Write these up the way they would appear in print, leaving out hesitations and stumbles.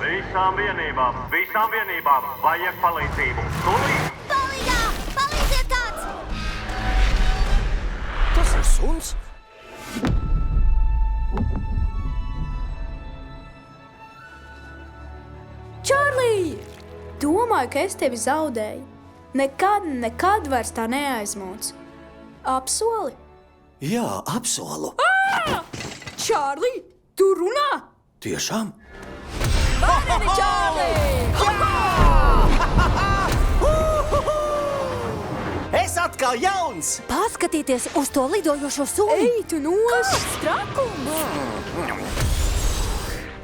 Visām vienībām vajag palīdzību. Tūlīt! Palīgā! Palīdziet kāds! Tas ir suns. Čārlī! Domāju, ka es tevi zaudēju. Nekad vairs tā neaizmūc. Apsoli? Jā, apsolu. Čārlī, tu runā? Tiešām? Vareni, Čārlī! Es atkal jauns! Paskatieties uz to lidojošo suni! Ej, tu nos! Trakums!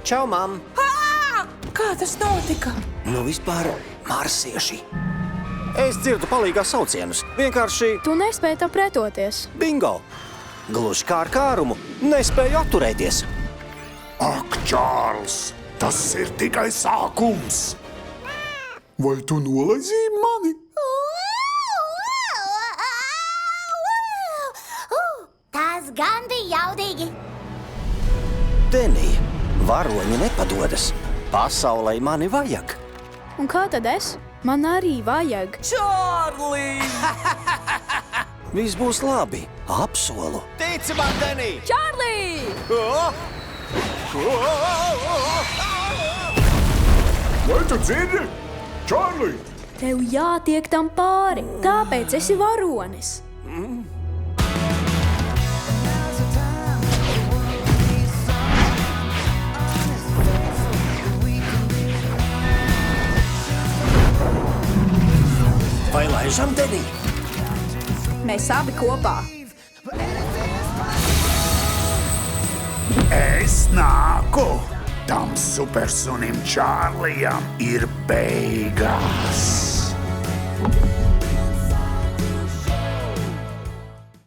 Čau, mam! Kā tas notika? Nu vispār marsieši. Es dzirdu palīgā saucienus. Vienkārši Tu nespēji tam pretoties. bingo! Gluži kā ar kārumu. Nespēju atturēties. Ak, Čārls, tas ir tikai sākums. Vai tu nolaizīji mani? Tas gan bija jaudīgi! Denī, varoņi nepadodas. Pasaulei mani vajag. Un kā tad es? Man arī vajag. Čārlī! Viss būs labi. Apsolu. Tici man, Denī! Čārlī! Vai tu dzirdi? Čārlī! Tev jātiek tam pāri, tāpēc esi varonis. Vai laižam Denī? Mēs abi kopā. Es nāku! Tam supersunim Čārlijam ir beigas!